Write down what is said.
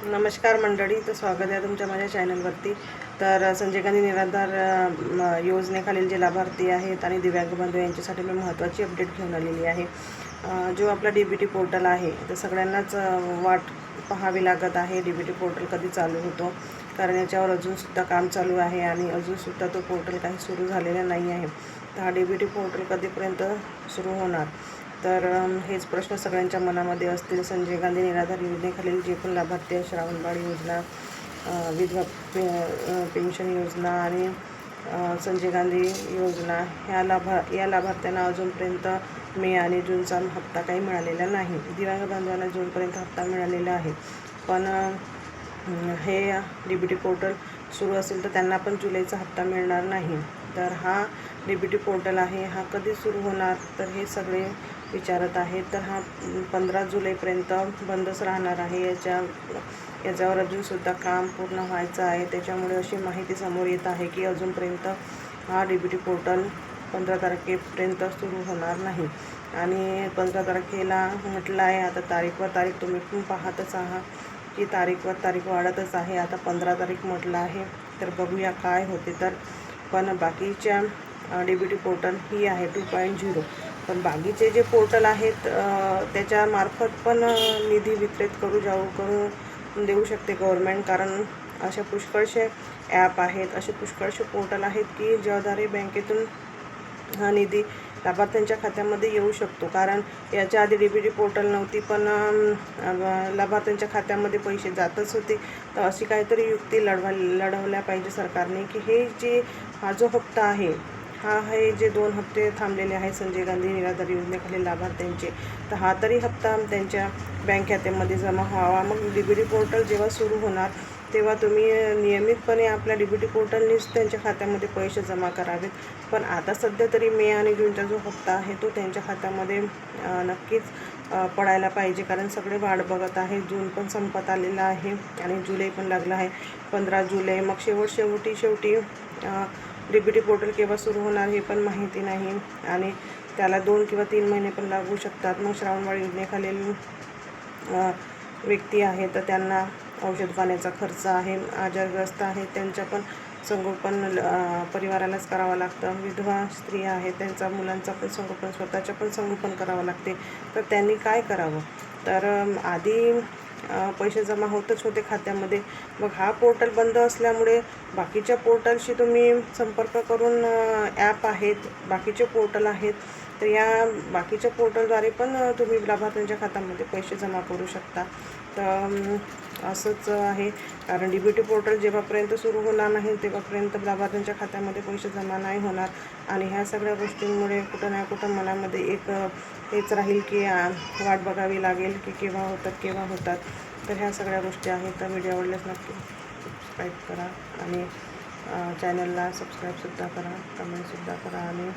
नमस्कार मंडळी, तर स्वागत आहे तुमच्या माझ्या चॅनलवरती। तर संजय गांधी निराधार योजनेखालील जे लाभार्थी आहेत आणि दिव्यांग बंधू यांच्यासाठी मी महत्त्वाची अपडेट घेऊन आलेली आहे। जो आपला DBT पोर्टल आहे तर सगळ्यांनाच वाट पाहावी लागत आहे। DBT पोर्टल कधी चालू होतो, कारण याच्यावर अजूनसुद्धा काम चालू आहे आणि अजूनसुद्धा तो पोर्टल काही सुरू झालेला नाही आहे। तर हा DBT पोर्टल कधीपर्यंत सुरू होणार, तर हेच प्रश्न सगळ्यांच्या मनामध्ये असतील। संजय गांधी निराधार योजनेखालील जे पण लाभार्थी आहे, श्रावणबाळ योजना, विधवा पेन्शन योजना आणि संजय गांधी योजना, या लाभार्थ्यांना अजूनपर्यंत मे आणि जूनचा हप्ता काही मिळालेला नाही। दिव्यांग बांधवांना जूनपर्यंत हप्ता मिळालेला आहे, पण हे DBT पोर्टल सुरू असेल तर त्यांना पण जुलैचा हप्ता मिळणार नाही। तर हा DBT पोर्टल आहे, हा कधी सुरू होणार, तर हे सगळे विचारत आहेत। तर हा 15 जुलैपर्यंत बंदच राहणार आहे। याच्यावर अजूनसुद्धा काम पूर्ण व्हायचं आहे। त्याच्यामुळे अशी माहिती समोर येत आहे की अजूनपर्यंत हा DBT पोर्टल 15 तारखेपर्यंत सुरू होणार नाही। आणि 15 तारखेला म्हटलं आहे, आता तारीखवर तारीख तुम्ही पण पाहतच आहात की तारीखवर तारीख वाढतच आहे। आता 15 तारीख म्हटलं आहे, तर बघूया काय होते। तर पण बाकीच्या DBT पोर्टल ही आहे 2.0, पण बाकीचे जे पोर्टल आहेत त्याच्यामार्फत पण निधी वितरित करून देऊ शकते गव्हर्मेंट, कारण अशा पुष्कळसे ॲप आहेत, असे पुष्कळसे पोर्टल आहेत की ज्याद्वारे बँकेतून हा निधी लाभार्थ्यांच्या खात्यामध्ये येऊ शकतो। कारण याच्या आधी DBT पोर्टल नव्हती, पण लाभार्थ्यांच्या खात्यामध्ये पैसे जातच होते। तर अशी काहीतरी युक्ती लढवल्या पाहिजे सरकारने की हा जो हप्ता आहे, हे जे 2 हप्ते थांबलेले आहेत संजय गांधी निराधार योजनेखालील लाभार्थ्यांचे, तर हा तरी हप्ता त्यांच्या बँक खात्यामध्ये जमा व्हावा। मग DBT पोर्टल जेव्हा सुरू होणार तेव्हा तुम्ही नियमितपणे आपल्या DBT पोर्टलनीच त्यांच्या खात्यामध्ये पैसे जमा करावेत। पण आता सध्या तरी मे आणि जूनचा जो हप्ता आहे तो त्यांच्या खात्यामध्ये नक्कीच पडायला पाहिजे, कारण सगळे वाट बघत आहे। जून पण संपत आलेला आहे आणि जुलै पण लागला आहे, 15 जुलै। मग शेवटी DBT पोर्टल केव्हा सुरू होणार हे पण माहिती नाही आणि त्याला 2 किंवा 3 महिने पण लागू शकतात। मग श्रावणबाळ योजनेखालील व्यक्ती आहे तर त्यांना औषध पाण्याचा खर्च आहे, आजारग्रस्त आहेत, त्यांच्या पण संगोपन परिवारालाच करावं लागतं। विधवा स्त्रिया आहेत, त्यांचा मुलांचा पण संगोपन, स्वतःच्या पण संगोपन करावं लागते। तर त्यांनी काय करावं, तर आधी पैसे जमा होतच होते खात्यामध्ये। मग हा पोर्टल बंद असल्यामुळे बाकीच्या पोर्टलशी तुम्ही संपर्क करून, ॲप आहेत, बाकीचे पोर्टल आहेत, तर या बाकीच्या पोर्टलद्वारे पण तुम्ही लाभार्थ्यांच्या खात्यामध्ये पैसे जमा करू शकता। तर असंच आहे, कारण DBT पोर्टल जेव्हापर्यंत सुरू होणार नाही तेव्हापर्यंत लाभार्थ्यांच्या खात्यामध्ये पैसे जमा नाही होणार। आणि ह्या सगळ्या गोष्टींमुळे कुठं ना कुठं मनामध्ये एक हेच राहील की वाट बघावी लागेल की केव्हा होतात। तर ह्या सगळ्या गोष्टी आहेत। तर व्हिडिओ आवडल्यास नक्की सबस्क्राईब करा आणि चॅनलला सबस्क्राईबसुद्धा करा, कमेंटसुद्धा करा आणि